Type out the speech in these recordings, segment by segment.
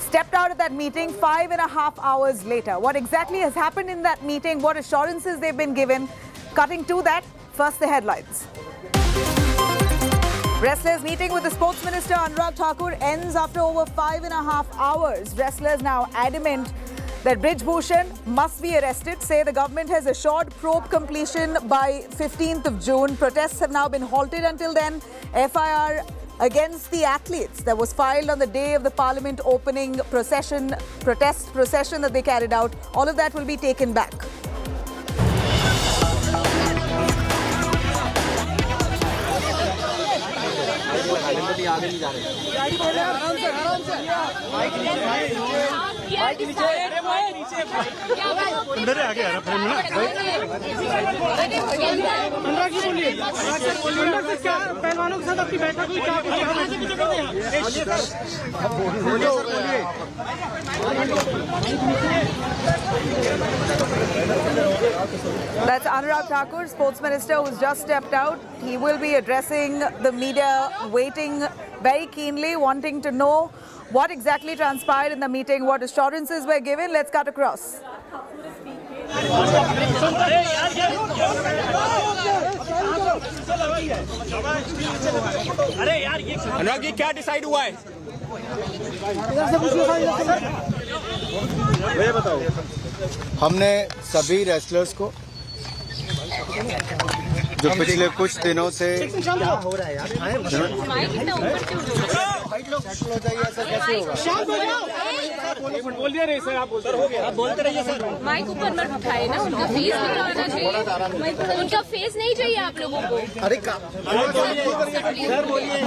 stepped out of that meeting 5.5 hours later. What exactly has happened in that meeting? What assurances they've been given? Cutting to that, first the headlines. Wrestlers meeting with the Sports Minister Anurag Thakur ends after over 5.5 hours. Wrestlers now adamant that Brij Bhushan must be arrested, say the government has assured probe completion by 15th of June. Protests have now been halted until then. FIR against the athletes that was filed on the day of the Parliament opening protest procession that they carried out. All of that will be taken back. पहलवानों के साथ अपनी बैठक हुई क्या That's Anurag Thakur, Sports Minister, who's just stepped out. He will be addressing the media, waiting very keenly, wanting to know what exactly transpired in the meeting, what assurances were given. Let's cut across. Anurag ji क्या decide हुआ है? ये बताओ। हमने सभी wrestlers को जो पिछले कुछ दिनों से क्या हो रहा है यार, बोल दिया रहे सर, आप बोलते रहिए सर। माइक ऊपर मत उठाए ना, उनका फेस नहीं आना चाहिए, उनका फेस नहीं चाहिए आप लोगों को। अरे सर बोलिए,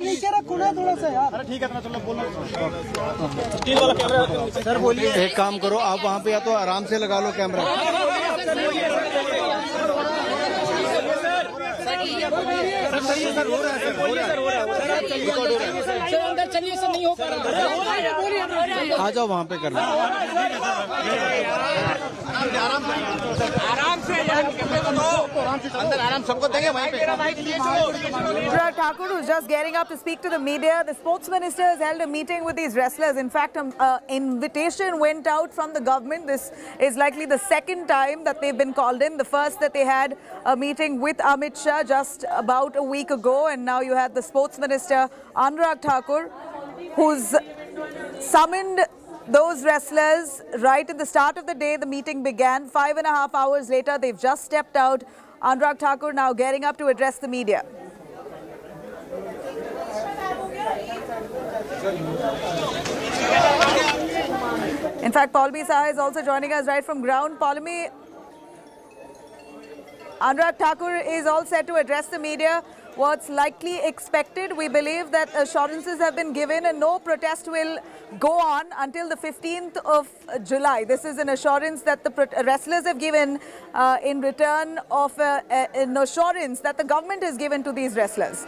नीचे रखो ना थोड़ा सा यार। ठीक है, चलो बोलो सर, बोलिए। एक काम करो, आप वहाँ पे या तो आराम से लगा लो कैमरा। सर हो रहा है, सर अंदर चलिए, सर नहीं हो पा रहा। आ जाओ वहाँ पे करना। आराम से अंदर आराम सबको देंगे वहीं पे। Anurag Thakur, who's just getting up to speak to the media. The Sports Minister has held a meeting with these wrestlers. In fact, an invitation went out from the government. This is likely the second time that they've been called in. The first that they had a meeting with Amit Shah just about a week ago. And now you had the Sports Minister, Anurag Thakur, who's summoned those wrestlers right at the start of the day the meeting began. 5.5 hours later, they've just stepped out. Anurag Thakur now getting up to address the media. In fact, Paulmi Saha is also joining us right from ground. Paulmi, Anurag Thakur is all set to address the media. What's likely expected? We believe that assurances have been given and no protest will go on until the 15th of July. This is an assurance that the wrestlers have given in return of an assurance that the government has given to these wrestlers.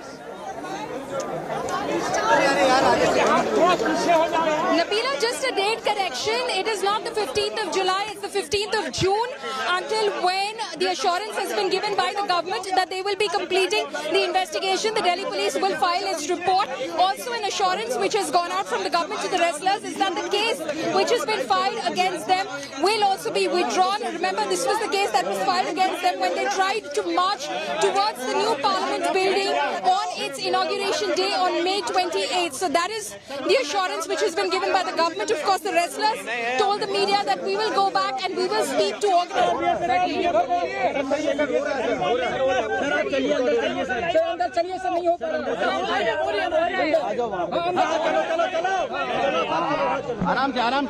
Nabila, just a date correction. It is not the 15th of July, it's the 15th of June, until when the assurance has been given by the government that they will be completing the investigation. The Delhi police will file its report. Also an assurance which has gone out from the government to the wrestlers is that the case which has been filed against them will also be withdrawn. Remember, this was the case that was filed against them when they tried to march towards the new Parliament building on its inauguration day on May 28th. So that is the assurance which has been given by the government. Of course, the wrestlers told the media that we will go back and we will speak to आराम से आराम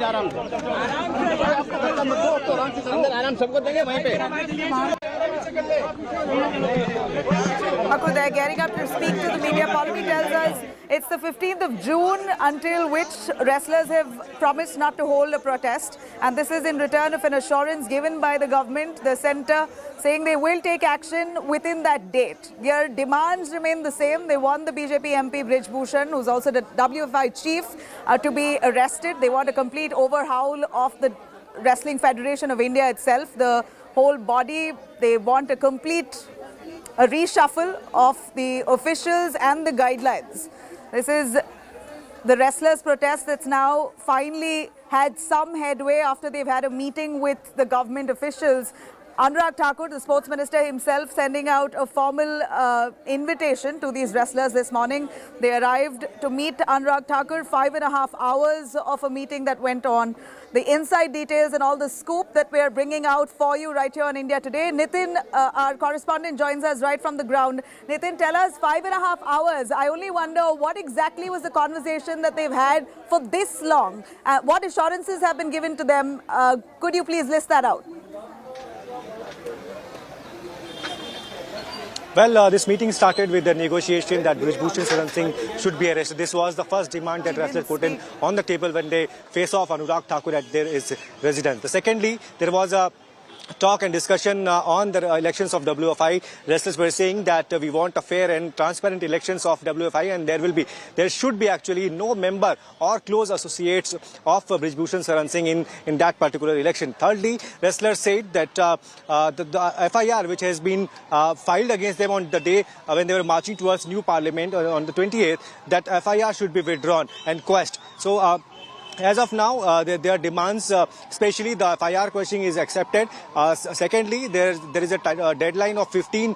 सबको देंगे वहीं पे। Thakur, they're getting up to speak to the media. Paulmi tells us it's the 15th of June until which wrestlers have promised not to hold a protest. And this is in return of an assurance given by the government, the centre, saying they will take action within that date. Their demands remain the same. They want the BJP MP Brij Bhushan, who's also the WFI chief, to be arrested. They want a complete overhaul of the Wrestling Federation of India itself, the whole body. They want a complete reshuffle of the officials and the guidelines. This is the wrestlers' protest that's now finally had some headway after they've had a meeting with the government officials. Anurag Thakur, the sports minister himself, sending out a formal invitation to these wrestlers this morning. They arrived to meet Anurag Thakur, 5.5 hours of a meeting that went on. The inside details and all the scoop that we are bringing out for you right here on India Today. Nitin, our correspondent, joins us right from the ground. Nitin, tell us, 5.5 hours. I only wonder what exactly was the conversation that they've had for this long? What assurances have been given to them? Could you please list that out? Well, this meeting started with the negotiation that Brij Bhushan Sharan Singh should be arrested. This was the first demand that wrestlers put in on the table when they face off Anurag Thakur at their residence. Secondly, there was a talk and discussion on the elections of WFI. Wrestlers were saying that we want a fair and transparent elections of WFI, and there should be actually no member or close associates of Brij Bhushan Sharan Singh in that particular election. Thirdly, wrestlers said that the FIR which has been filed against them on the day when they were marching towards new parliament on the 28th, that FIR should be withdrawn and quashed. So as of now, their demands, especially the FIR questioning, is accepted. Secondly, there is a deadline of 15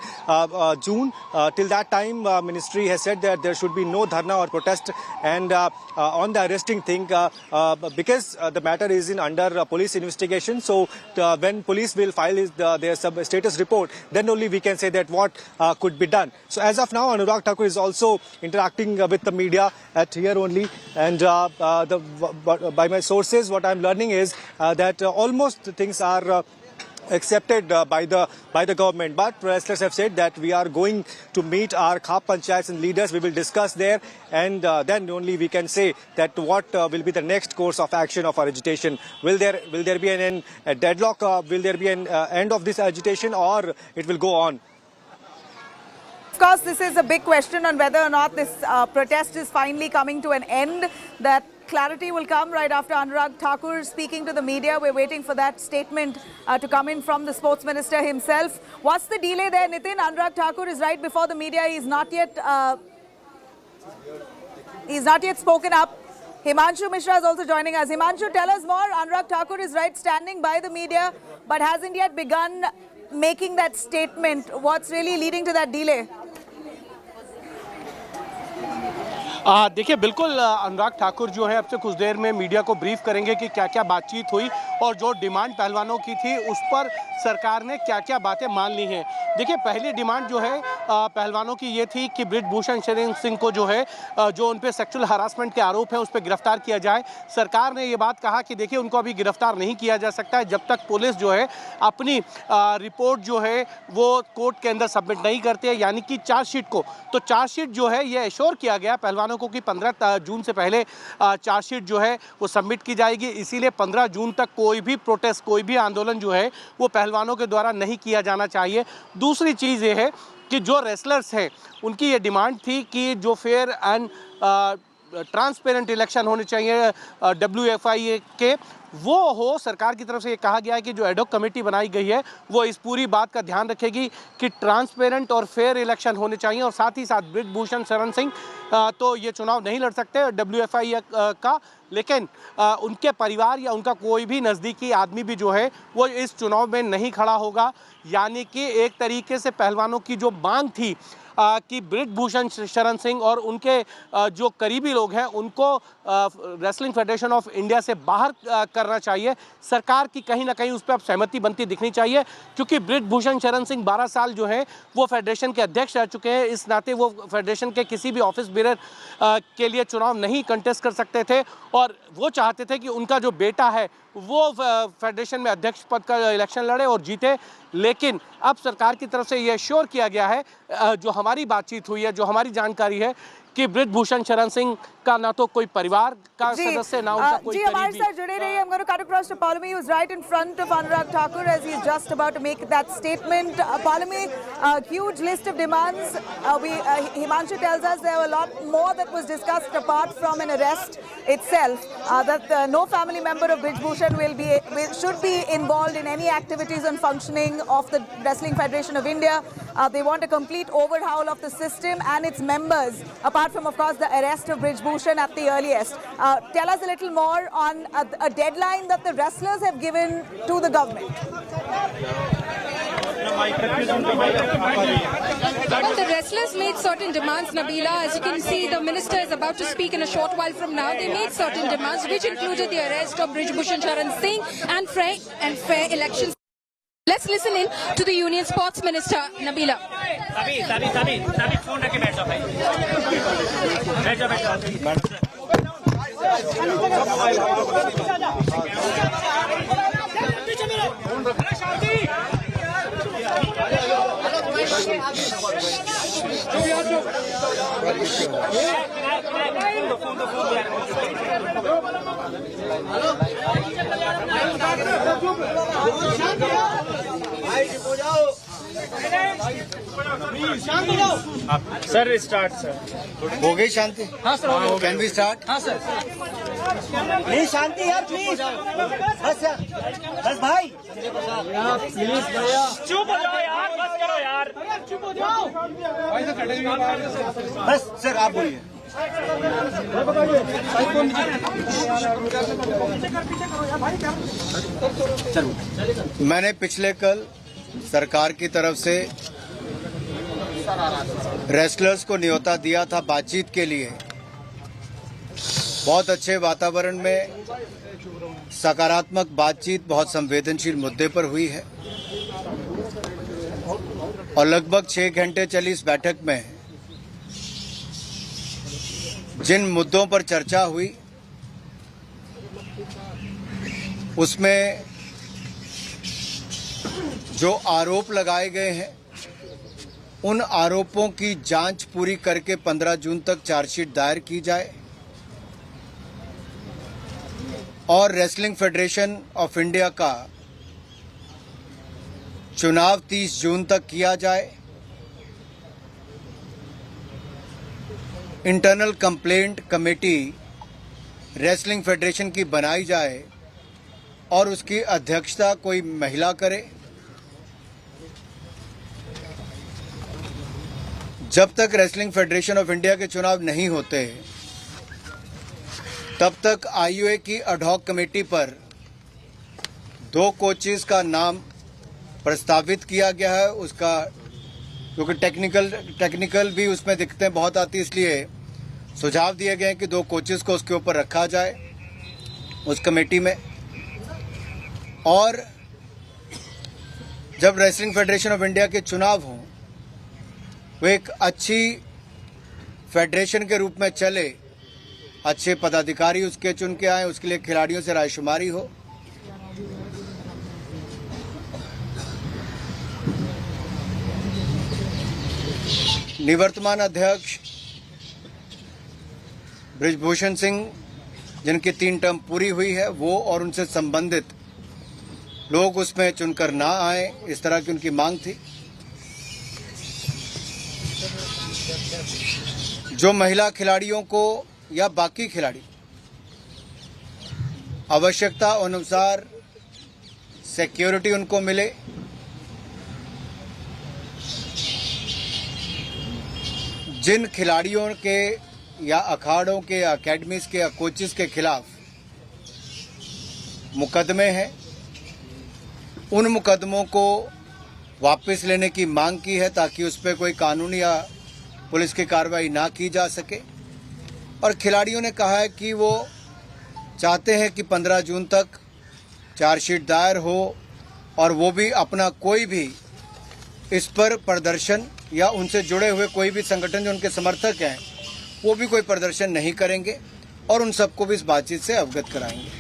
June. Till that time, ministry has said that there should be no dharna or protest. And on the arresting thing, because the matter is under police investigation, so when police will file their status report, then only we can say that what could be done. So as of now, Anurag Thakur is also interacting with the media at here only, and by my sources, what I'm learning is that almost things are accepted by the government, but wrestlers have said that we are going to meet our Khap Panchayats and leaders. We will discuss there, and then only we can say that what will be the next course of action of our agitation. Will there be a deadlock? Will there be an end of this agitation, or it will go on? Of course, this is a big question on whether or not this protest is finally coming to an end. That clarity will come right after Anurag Thakur speaking to the media. We're waiting for that statement to come in from the sports minister himself. What's the delay there, Nitin? Anurag Thakur is right before the media. He's not yet spoken up. Himanshu Mishra is also joining us. Himanshu, tell us more. Anurag Thakur is right standing by the media, but hasn't yet begun making that statement. What's really leading to that delay? देखिए बिल्कुल अनुराग ठाकुर जो है अब से कुछ देर में media को brief करेंगे कि क्या क्या बातचीत हुई और जो डिमांड पहलवानों की थी उस पर सरकार ने क्या क्या बातें मान ली हैं। देखिए पहली डिमांड जो है पहलवानों की ये थी कि ब्रिज भूषण शरण सिंह को जो है जो उन पे सेक्सुअल हरासमेंट के आरोप हैं उस पर गिरफ्तार किया जाए। सरकार ने ये बात कहा कि देखिए उनको अभी गिरफ्तार नहीं किया जा सकता है जब तक पुलिस जो है अपनी रिपोर्ट जो है वो कोर्ट के अंदर सबमिट नहीं करती है, यानी कि चार्जशीट को। तो चार्जशीट जो है ये एश्योर किया गया पहलवानों को कि 15 जून से पहले चार्जशीट जो है वो सबमिट की जाएगी। इसीलिए 15 जून तक कोई भी प्रोटेस्ट, कोई भी आंदोलन जो है वो पहलवानों के द्वारा नहीं किया जाना चाहिए। दूसरी चीज़ ये है कि जो रेसलर्स हैं उनकी ये डिमांड थी कि जो फेयर एंड ट्रांसपेरेंट इलेक्शन होने चाहिए WFI के, वो हो। सरकार की तरफ से ये कहा गया है कि जो एडहॉक कमेटी बनाई गई है वो इस पूरी बात का ध्यान रखेगी कि ट्रांसपेरेंट और फेयर इलेक्शन होने चाहिए। और साथ ही साथ ब्रिज भूषण शरण सिंह तो ये चुनाव नहीं लड़ सकते WFI का, लेकिन उनके परिवार या उनका कोई भी नज़दीकी आदमी भी जो है वो इस चुनाव में नहीं खड़ा होगा। यानी कि एक तरीके से पहलवानों की जो मांग थी कि ब्रिज भूषण शरण सिंह और उनके जो करीबी लोग हैं उनको रेसलिंग फेडरेशन ऑफ इंडिया से बाहर करना चाहिए, सरकार की कहीं ना कहीं उस पर अब सहमति बनती दिखनी चाहिए। क्योंकि ब्रिज भूषण शरण सिंह 12 साल जो है वो फेडरेशन के अध्यक्ष रह चुके हैं, इस नाते वो फेडरेशन के किसी भी ऑफिस बेरर के लिए चुनाव नहीं कंटेस्ट कर सकते थे और वो चाहते थे कि उनका जो बेटा है वो फेडरेशन में अध्यक्ष पद का इलेक्शन लड़े और जीते। लेकिन अब सरकार की तरफ से ये श्योर किया गया है, जो हमारी बातचीत हुई है, जो हमारी जानकारी है, कि ब्रिज भूषण शरण सिंह का ना तो कोई परिवार का सदस्य ना उनका कोई करीबी। हमारे साथ जुड़े रहिए। I'm going to cut across to Palami, who's right in front of Anurag Thakur as he's just about to make that statement. Palami, a huge list of demands. Himanshu tells us there were a lot more that was discussed apart from an arrest itself. That no family member of Brij Bhushan should be involved in any activities and functioning of the Wrestling Federation of India. They want a complete overhaul of the system and its members, apart from, of course, the arrest of Brij Bhushan. Bhushan at the earliest. Tell us a little more on a deadline that the wrestlers have given to the government. Well, the wrestlers made certain demands, Nabila. As you can see, the minister is about to speak in a short while from now. They made certain demands, which included the arrest of Brij Bhushan Sharan Singh and fair elections. Let's listen in to the Union Sports Minister, Nabila. सभी phone रख के बैठ जाओ भाई बैठ जाओ sir start sir हो गई शांति? हाँ सर कैन वी स्टार्ट? हाँ सर प्लीज शांति यार, प्लीज बस यार, बस भाई प्लीज भैया चुप हो जाओ यार, बस करो यार, चुप हो जाओ बस सर आप बोलिए। मैंने पिछले कल सरकार की तरफ से रेसलर्स को न्योता दिया था बातचीत के लिए। बहुत अच्छे वातावरण में सकारात्मक बातचीत बहुत संवेदनशील मुद्दे पर हुई है और लगभग 6 घंटे चली इस बैठक में जिन मुद्दों पर चर्चा हुई उसमें जो आरोप लगाए गए हैं उन आरोपों की जांच पूरी करके 15 जून तक चार्जशीट दायर की जाए और रेसलिंग फेडरेशन ऑफ इंडिया का चुनाव 30 जून तक किया जाए। Internal complaint committee wrestling federation की बनाई जाए और उसकी अध्यक्षता कोई महिला करे। जब तक रेसलिंग फेडरेशन ऑफ इंडिया के चुनाव नहीं होते तब तक आईयूए की एडहॉक कमेटी पर 2 कोचेस का नाम प्रस्तावित किया गया है। उसका क्योंकि टेक्निकल भी उसमें दिक्कतें बहुत आती, इसलिए सुझाव दिए गए हैं कि 2 कोचेस को उसके ऊपर रखा जाए उस कमेटी में। और जब रेसलिंग फेडरेशन ऑफ इंडिया के चुनाव हों वो एक अच्छी फेडरेशन के रूप में चले, अच्छे पदाधिकारी उसके चुन के आए, उसके लिए खिलाड़ियों से रायशुमारी हो। निवर्तमान अध्यक्ष ब्रिज भूषण सिंह जिनकी 3 टर्म पूरी हुई है वो और उनसे संबंधित लोग उसमें चुनकर ना आए, इस तरह की उनकी मांग थी। जो महिला खिलाड़ियों को या बाकी खिलाड़ी आवश्यकता अनुसार सिक्योरिटी उनको मिले, जिन खिलाड़ियों के या अखाड़ों के या अकेडमीज के या कोचेस के खिलाफ मुकदमे हैं उन मुकदमों को वापस लेने की मांग की है ताकि उस पर कोई कानूनी या पुलिस की कार्रवाई ना की जा सके। और खिलाड़ियों ने कहा है कि वो चाहते हैं कि 15 जून तक चार्जशीट दायर हो और वो भी अपना कोई भी इस पर प्रदर्शन या उनसे जुड़े हुए कोई भी संगठन जो उनके समर्थक हैं वो भी कोई प्रदर्शन नहीं करेंगे और उन सबको भी इस बातचीत से अवगत कराएंगे,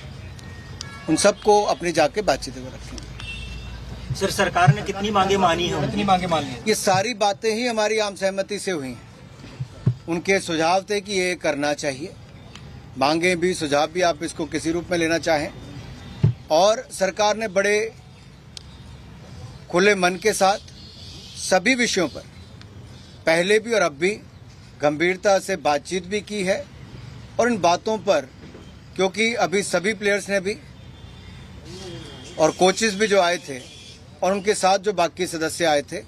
उन सबको अपनी जाके बातचीत में रखेंगे। सर सरकार ने कितनी मांगे मानी है? कितनी मांगे मान ली? ये सारी बातें ही हमारी आम सहमति से हुई हैं। उनके सुझाव थे कि ये करना चाहिए, मांगे भी सुझाव भी आप इसको किसी रूप में लेना चाहें। और सरकार ने बड़े खुले मन के साथ सभी विषयों पर पहले भी और अब भी गंभीरता से बातचीत भी की है और इन बातों पर क्योंकि अभी सभी प्लेयर्स ने भी और कोचेस भी जो आए थे और उनके साथ जो बाकी सदस्य आए थे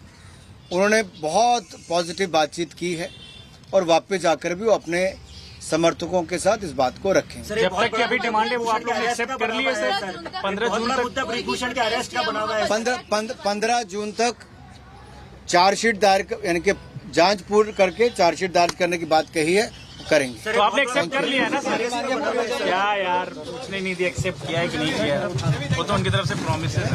उन्होंने बहुत पॉजिटिव बातचीत की है और वापस जाकर भी वो अपने समर्थकों के साथ इस बात को रखें। जब तक की अभी डिमांड है वो आप लोग ने एक्सेप्ट कर ली है सर। 15 जून तक ब्रिज भूषण के अरेस्ट का बना हुआ है। 15 जून तक चार्जशीट दायर यानी कि जांच पूर्ण करके चार्जशीट दायर करने की बात कही है, करेंगे। तो आपने एक्सेप्ट कर लिया है ना सर? क्या यार पूछने नहीं दिया, एक्सेप्ट किया है कि नहीं किया, वो तो उनकी तरफ से प्रॉमिस है।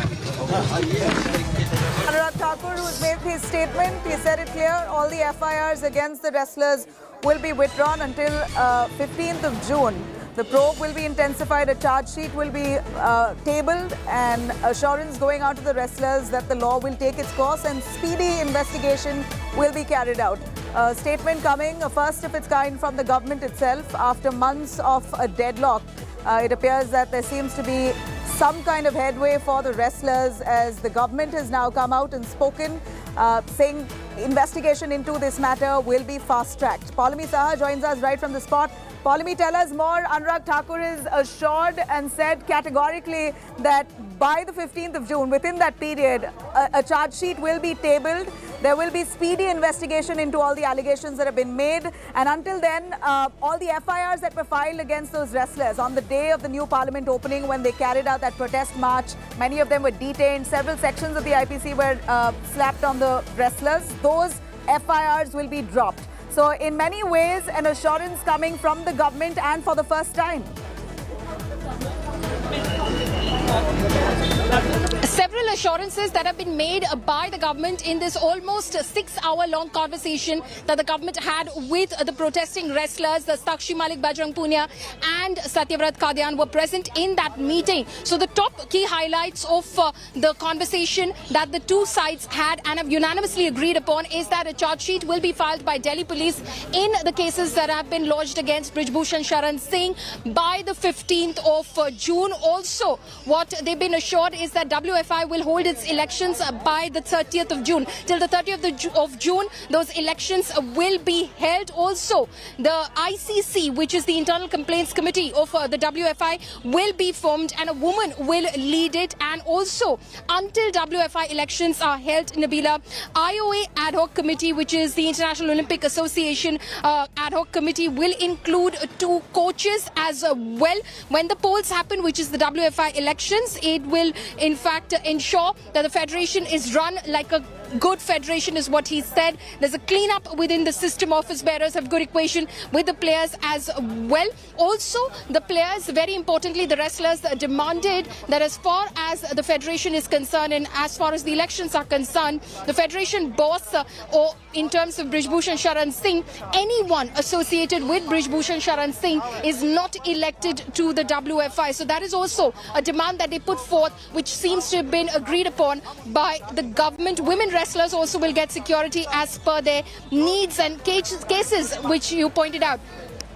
Anurag Thakur, who's made his statement, he said it clear, all the FIRs against the wrestlers will be withdrawn until 15th of June. The probe will be intensified, a charge sheet will be tabled, and assurance going out to the wrestlers that the law will take its course and speedy investigation will be carried out. A statement coming, a first of its kind from the government itself after months of a deadlock. It appears that there seems to be some kind of headway for the wrestlers as the government has now come out and spoken, saying investigation into this matter will be fast-tracked. Paulami Saha joins us right from the spot. Paulami, tell us more. Anurag Thakur is assured and said categorically that by the 15th of June, within that period, a charge sheet will be tabled. There will be speedy investigation into all the allegations that have been made. And until then, all the FIRs that were filed against those wrestlers on the day of the new parliament opening when they carried out that protest march, many of them were detained. Several sections of the IPC were slapped on the wrestlers. Those FIRs will be dropped. So in many ways, an assurance coming from the government and for the first time. Several assurances that have been made by the government in this almost 6-hour-long conversation that the government had with the protesting wrestlers. The Sakshi, Malik, Bajrang, Punia and Satyavrat Kadian were present in that meeting. So the top key highlights of the conversation that the two sides had and have unanimously agreed upon is that a charge sheet will be filed by Delhi police in the cases that have been lodged against Brij Bhushan Sharan Singh by the 15th of June. Also, what they've been assured is that WFI will hold its elections by the 30th of June. Till the 30th of June, those elections will be held. Also, the ICC, which is the Internal Complaints Committee of the WFI, will be formed and a woman will lead it. And also, until WFI elections are held, Nabila, IOA Ad Hoc Committee, which is the International Olympic Association Ad Hoc Committee, will include 2 coaches as well. When the polls happen, which is the WFI elections, it will in fact ensure that the federation is run like a good federation is what he said. There's a clean-up within the system. Office bearers have good equation with the players as well. Also, the players, very importantly, the wrestlers demanded that as far as the federation is concerned and as far as the elections are concerned, the federation boss or in terms of Brij Bhushan Sharan Singh, anyone associated with Brij Bhushan Sharan Singh is not elected to the WFI. So that is also a demand that they put forth, which seems to have been agreed upon by the government. Women wrestlers also will get security as per their needs and cases, which you pointed out,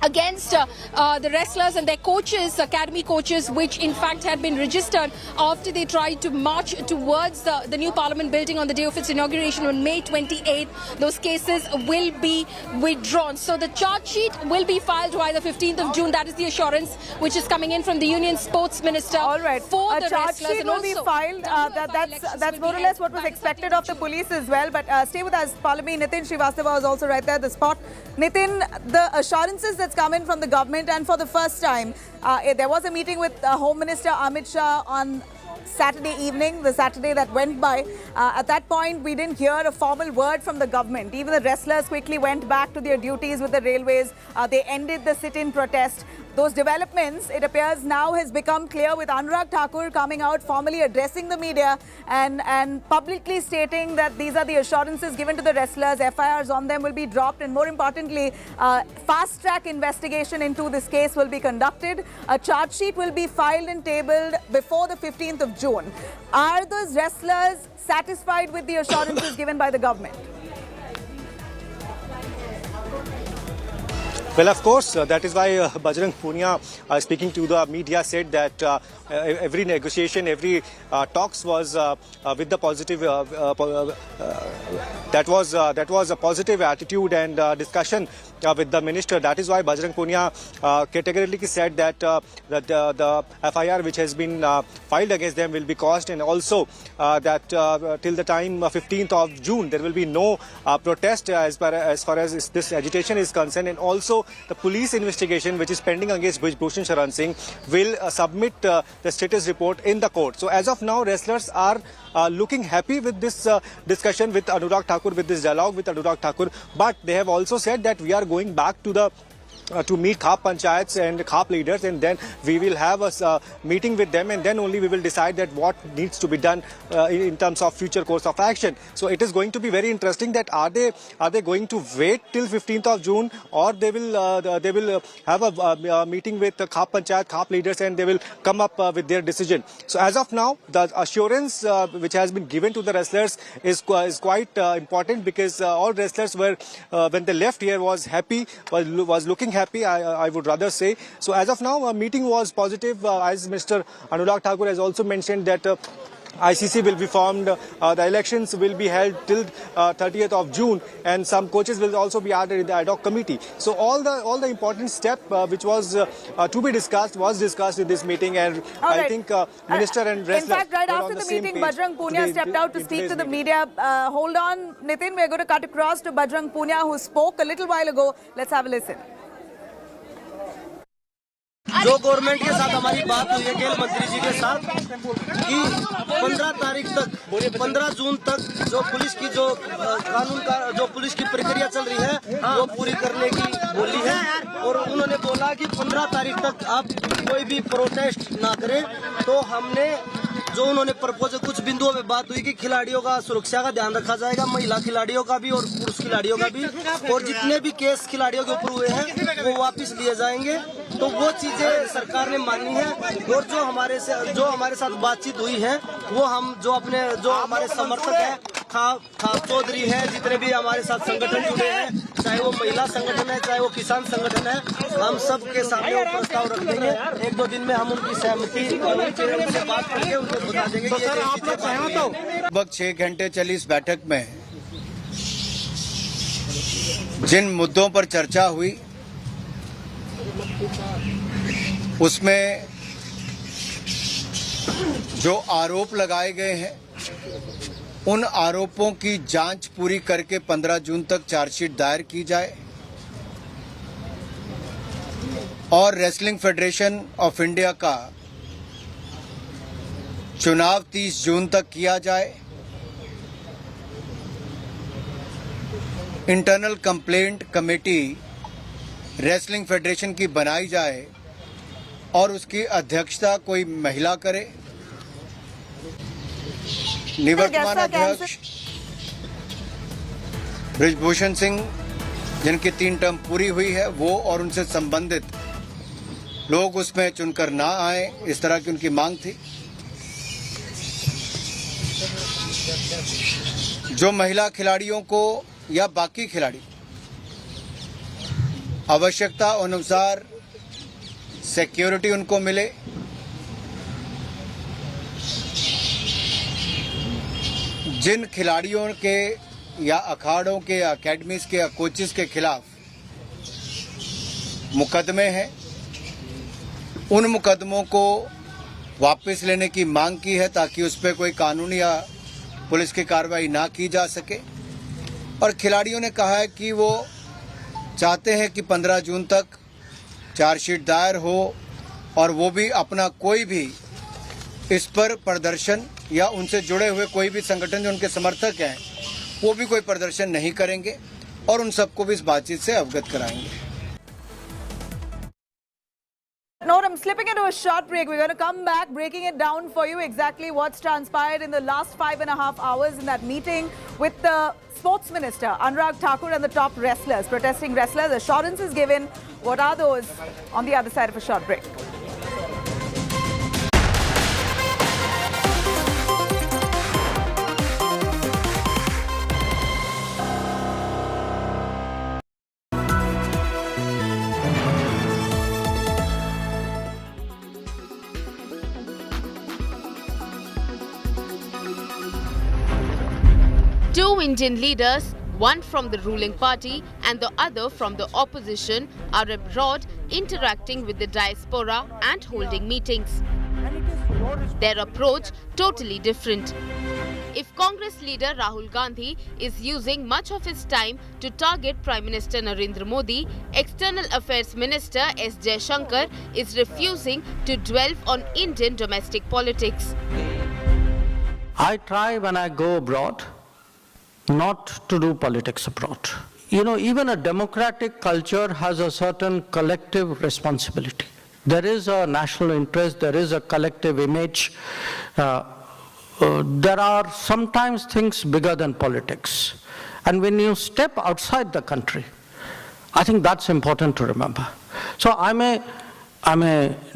against the wrestlers and their coaches, academy coaches, which in fact had been registered after they tried to march towards the new parliament building on the day of its inauguration on May 28th. Those cases will be withdrawn. So the charge sheet will be filed by the 15th of June. That is the assurance which is coming in from the Union Sports Minister. All right. For a the charge wrestlers sheet will be filed. That's more or less what was expected of the police as well. But stay with us, Paulami. Nitin Srivastava was also right there at the spot. Nitin, the assurances that's come in from the government, and for the first time, there was a meeting with Home Minister Amit Shah on Saturday evening, the Saturday that went by. At that point, we didn't hear a formal word from the government. Even the wrestlers quickly went back to their duties with the railways. They ended the sit-in protest. Those developments, it appears now has become clear with Anurag Thakur coming out, formally addressing the media and publicly stating that these are the assurances given to the wrestlers. FIRs on them will be dropped, and more importantly, fast-track investigation into this case will be conducted. A charge sheet will be filed and tabled before the 15th of June. Are those wrestlers satisfied with the assurances given by the government? Well, of course, that is why Bajrang Punia, speaking to the media, said that every negotiation, every talks was with the positive. That was a positive attitude and discussion with the minister. That is why Bajrang Punia categorically said that the FIR which has been filed against them will be quashed, and also that till the time 15th of June there will be no protest as far as this agitation is concerned, and also the police investigation which is pending against Brij Bhushan Sharan Singh will submit the status report in the court. So as of now, wrestlers are looking happy with this discussion with Anurag Thakur, with this dialogue with Anurag Thakur, but they have also said that we are going back to the to meet Khap Panchayats and Khap leaders, and then we will have a meeting with them, and then only we will decide that what needs to be done in terms of future course of action. So it is going to be very interesting that are they going to wait till 15th of June, or they will have a meeting with the Khap Panchayat, Khap leaders, and they will come up with their decision. So as of now, the assurance which has been given to the wrestlers is quite important, because all wrestlers were when they left here was happy, was looking happy, I would rather say. So as of now, a meeting was positive, as Mr. Anurag Thakur has also mentioned that ICC will be formed, the elections will be held till 30th of June, and some coaches will also be added in the ad hoc committee. So all the important step which was to be discussed was discussed in this meeting, and I think Minister and wrestlers. In fact, right after the meeting, Bajrang Punia stepped out to speak to the media. Hold on, Nitin, we're going to cut across to Bajrang Punia, who spoke a little while ago. Let's have a listen. जो government के साथ हमारी बात हुई है खेल मंत्री जी के साथ कि 15 जून तक जो पुलिस की जो कानून का जो पुलिस की प्रक्रिया चल रही है वो पूरी करने की बोली है, और उन्होंने बोला कि 15 तारीख तक आप कोई भी प्रोटेस्ट ना करें। तो हमने जो उन्होंने प्रपोज कुछ बिंदुओं में बात हुई कि खिलाड़ियों का सुरक्षा का ध्यान रखा जाएगा, महिला खिलाड़ियों का भी और पुरुष खिलाड़ियों का भी, और जितने भी केस खिलाड़ियों के ऊपर हुए हैं वो वापस लिए जाएंगे। तो वो चीजें सरकार ने मानी है, और जो हमारे साथ बातचीत हुई है वो हम जो हमारे समर्थक हैं, खाप चौधरी है, जितने भी हमारे साथ संगठन जुड़े हैं, चाहे वो महिला संगठन है, चाहे वो किसान संगठन है, हम सब के सामने वो प्रस्ताव रख देंगे। 1-2 दिन में हम उनकी सहमति से बात करके उनको बता देंगे। लगभग 6 घंटे चली इस बैठक में जिन मुद्दों पर चर्चा हुई उसमें जो आरोप लगाए गए हैं उन आरोपों की जांच पूरी करके 15 जून तक चार्जशीट दायर की जाए, और रेसलिंग फेडरेशन ऑफ इंडिया का चुनाव 30 जून तक किया जाए। Internal complaint committee wrestling federation की बनाई जाए और उसकी अध्यक्षता कोई महिला करे। निवर्तमान अध्यक्ष ब्रिज भूषण सिंह, जिनकी 3 टर्म पूरी हुई है, वो और उनसे संबंधित लोग उसमें चुनकर ना आए, इस तरह की उनकी मांग थी। जो महिला खिलाड़ियों को या बाकी खिलाड़ी आवश्यकता अनुसार सिक्योरिटी उनको मिले, जिन खिलाड़ियों के या अखाड़ों के या अकेडमीज के या कोचेस के खिलाफ मुकदमे हैं, उन मुकदमों को वापस लेने की मांग की है ताकि उस पर कोई कानूनी या पुलिस की कार्रवाई ना की जा सके। और खिलाड़ियों ने कहा है कि वो चाहते हैं कि 15 जून तक चार्जशीट दायर हो, और वो भी अपना कोई भी इस पर प्रदर्शन या उनसे जुड़े हुए कोई भी संगठन जो उनके समर्थक हैं वो भी कोई प्रदर्शन नहीं करेंगे, और उन सबको भी इस बातचीत से अवगत कराएंगे। No, I'm slipping into a short break. We're going to come back, breaking it down for you exactly what's transpired in the last 5.5 hours in that meeting with the Sports Minister, Anurag Thakur, and the top wrestlers, protesting wrestlers. Assurances given. What are those? On the other side of a short break. Two Indian leaders, one from the ruling party and the other from the opposition, are abroad interacting with the diaspora and holding meetings. Their approach totally different. If Congress leader Rahul Gandhi is using much of his time to target Prime Minister Narendra Modi, External Affairs Minister S. Jaishankar is refusing to delve on Indian domestic politics. I try when I go abroad not to do politics abroad. You know, even a democratic culture has a certain collective responsibility. There is a national interest, there is a collective image. There are sometimes things bigger than politics. And when you step outside the country, I think that's important to remember. So I may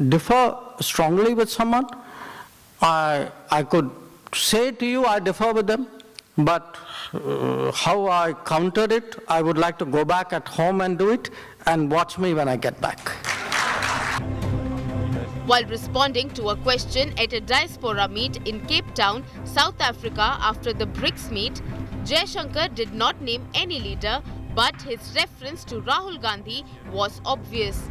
differ strongly with someone. I could say to you I differ with them, but how I countered it, I would like to go back at home and do it, and watch me when I get back. While responding to a question at a diaspora meet in Cape Town, South Africa after the BRICS meet, Jaishankar did not name any leader, but his reference to Rahul Gandhi was obvious.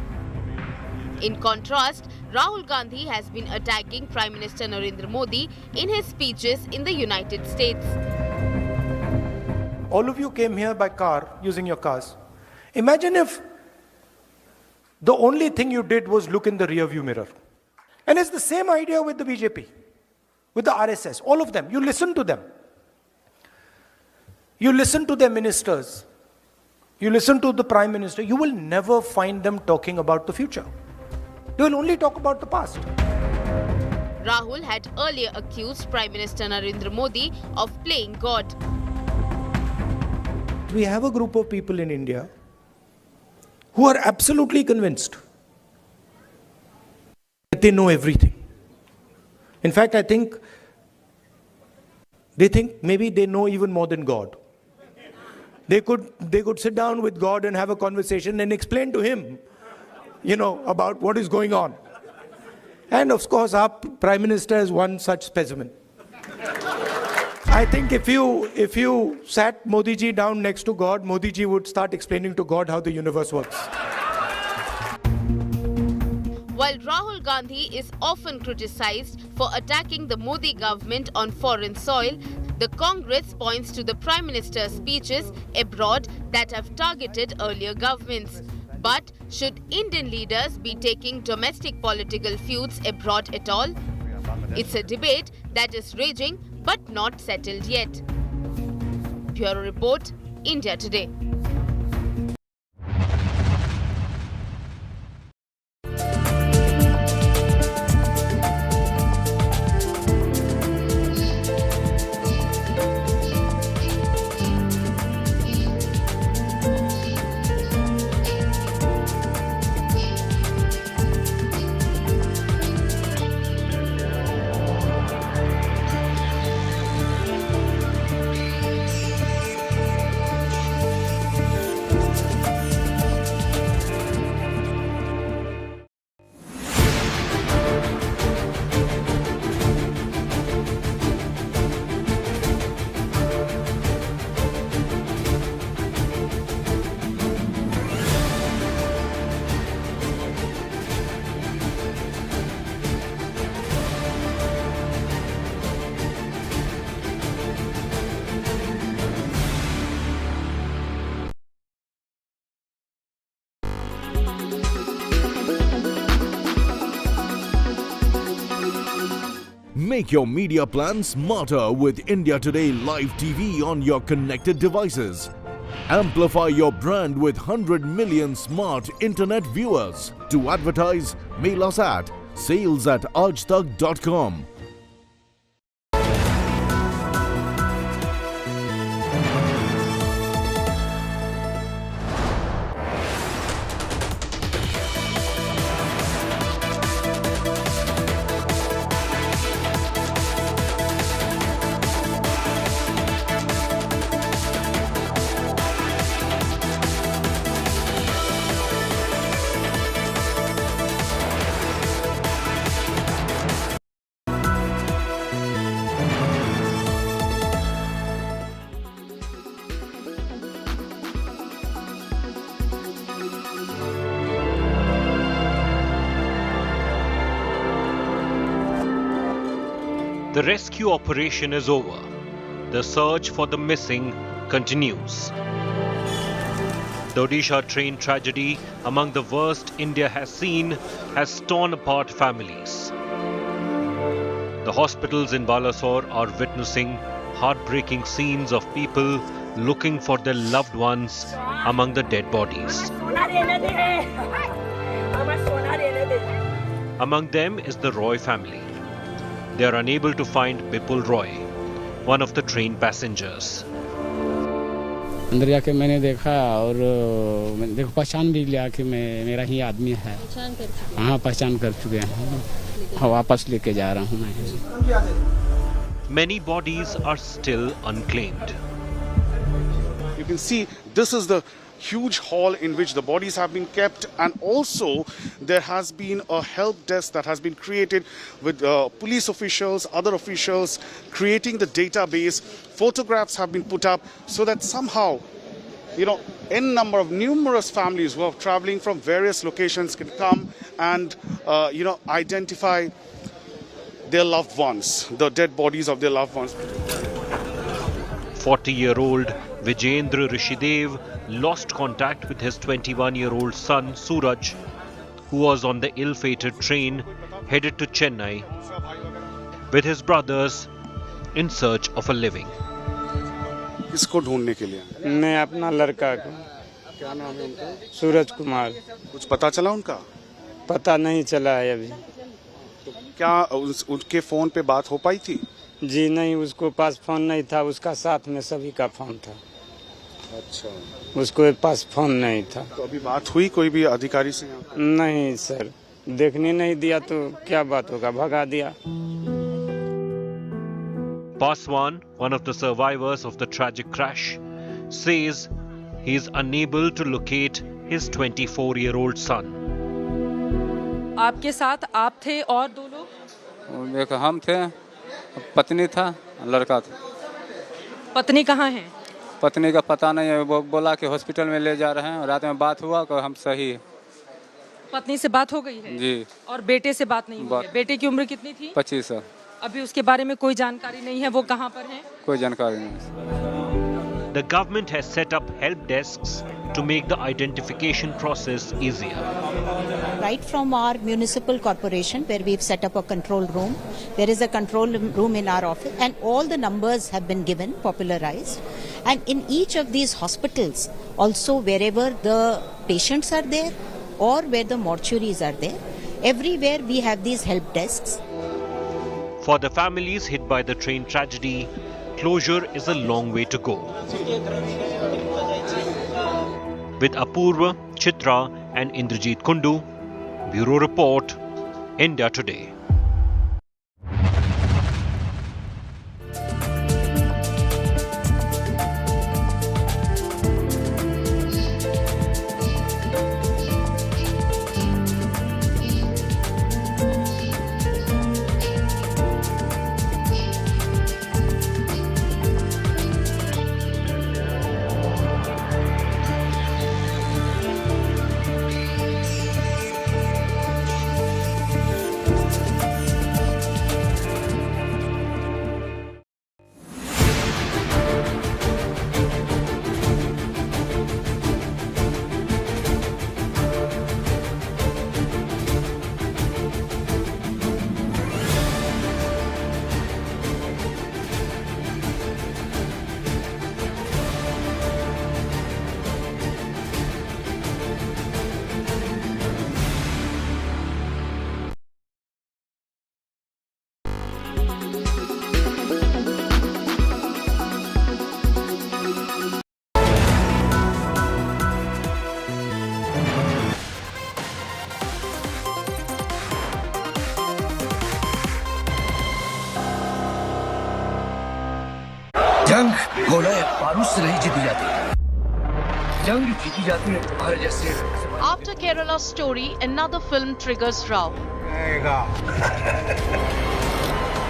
In contrast, Rahul Gandhi has been attacking Prime Minister Narendra Modi in his speeches in the United States. All of you came here by car, using your cars. Imagine if the only thing you did was look in the rear-view mirror. And it's the same idea with the BJP, with the RSS, all of them. You listen to them. You listen to their ministers. You listen to the Prime Minister. You will never find them talking about the future. They will only talk about the past. Rahul had earlier accused Prime Minister Narendra Modi of playing God. We have a group of people in India who are absolutely convinced that they know everything. In fact, I think they think maybe they know even more than God. They could sit down with God and have a conversation and explain to him, about what is going on. And of course, our Prime Minister is one such specimen. I think if you sat Modi ji down next to God, Modi ji would start explaining to God how the universe works. While Rahul Gandhi is often criticized for attacking the Modi government on foreign soil, the Congress points to the Prime Minister's speeches abroad that have targeted earlier governments. But should Indian leaders be taking domestic political feuds abroad at all? It's a debate that is raging but not settled yet. Bureau Report, India Today. Make your media plan smarter with India Today Live TV on your connected devices. Amplify your brand with 100 million smart internet viewers. To advertise, mail us at sales@aajtak.com. The rescue operation is over. The search for the missing continues. The Odisha train tragedy, among the worst India has seen, has torn apart families. The hospitals in Balasore are witnessing heartbreaking scenes of people looking for their loved ones among the dead bodies. Among them is the Roy family. They are unable to find Bipul Roy, one of the train passengers. अंदर जाके मैंने देखा और देखो पहचान भी लिया कि मेरा ही आदमी है। हाँ पहचान कर चुके हैं। वापस लेके जा रहा हूँ मैं। Many bodies are still unclaimed. You can see this is the huge hall in which the bodies have been kept, and also there has been a help desk that has been created with police officials, other officials creating the database. Photographs have been put up so that somehow, n number of numerous families who are traveling from various locations can come and identify their loved ones, the dead bodies of their loved ones. 40-year-old Vijendra Rishidev lost contact with his 21-year-old son Suraj, who was on the ill-fated train headed to Chennai with his brothers in search of a living. किसको ढूंढने के लिए? मैं अपना लड़का को। क्या नाम है उनका? सूरज कुमार। कुछ पता चला उनका? पता नहीं चला है अभी। तो क्या उनके फोन पे बात हो पाई थी? जी नहीं, उसको पास फोन नहीं था, उसका साथ में सभी का फोन था। अच्छा, उसको पास फोन नहीं था। तो अभी बात हुई कोई भी अधिकारी से? नहीं सर, देखने नहीं दिया तो क्या बात होगा, भगा दिया। Paswan, one of the survivors of the tragic crash, says he is unable to locate his 24-year-old son. आपके साथ आप थे और दो लोग? देखो हम थे, पत्नी था, लड़का था। पत्नी कहाँ है? पत्नी का पता नहीं है, वो बोला कि हॉस्पिटल में ले जा रहे हैं। रात में बात हुआ कि हम सही है। पत्नी से बात हो गई है? जी। और बेटे से बात नहीं हुई है? बेटे की उम्र कितनी थी? 25 साल। अभी उसके बारे में कोई जानकारी नहीं है, वो कहाँ पर है? कोई जानकारी नहीं। The government has set up help desks to make the identification process easier. Right from our municipal corporation, where we've set up a control room, there is a control room in our office, and all the numbers have been given, popularized. And in each of these hospitals, also wherever the patients are there or where the mortuaries are there, everywhere we have these help desks. For the families hit by the train tragedy, closure is a long way to go. With Apurva, Chitra and Indrajit Kundu, Bureau Report, India Today. जंग गोला या बारूद से नहीं जीती जाती, जंग जीती जाती है तुम्हारे जैसे। After Kerala's story, another film triggers row.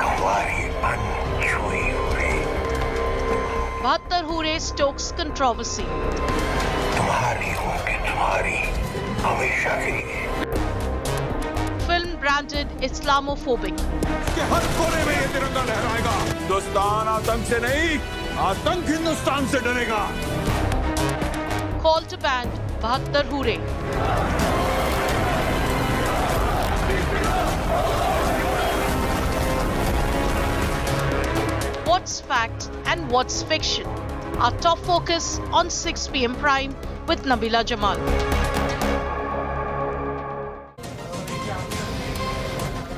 हमारी अनछुई हुई 72 Hure stokes controversy. तुम्हारी होंगे तुम्हारी हमेशा के लिए। Film branded Islamophobic. हर कोने में ये तिरंगा लहराएगा। हिंदुस्तान आतंक से नहीं, आतंक हिंदुस्तान से डरेगा। Call to ban 72 hure. What's fact and what's fiction? Our top focus on 6 p.m. Prime with Nabila Jamal.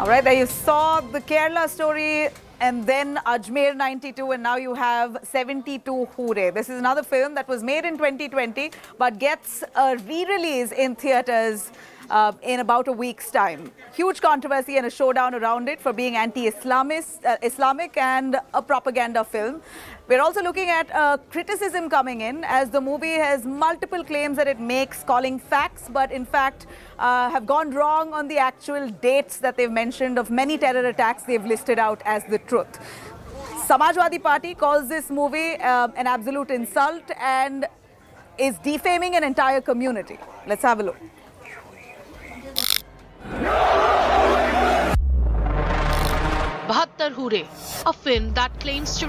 All right, there you saw the Kerala story and then Ajmer 92 and now you have 72 Hure. This is another film that was made in 2020 but gets a re-release in theatres in about a week's time. Huge controversy and a showdown around it for being anti-Islamic and a propaganda film. We're also looking at criticism coming in as the movie has multiple claims that it makes calling facts, but in fact have gone wrong on the actual dates that they've mentioned of many terror attacks they've listed out as the truth. Samajwadi Party calls this movie an absolute insult and is defaming an entire community. Let's have a look. 72 Hure, a film that claims to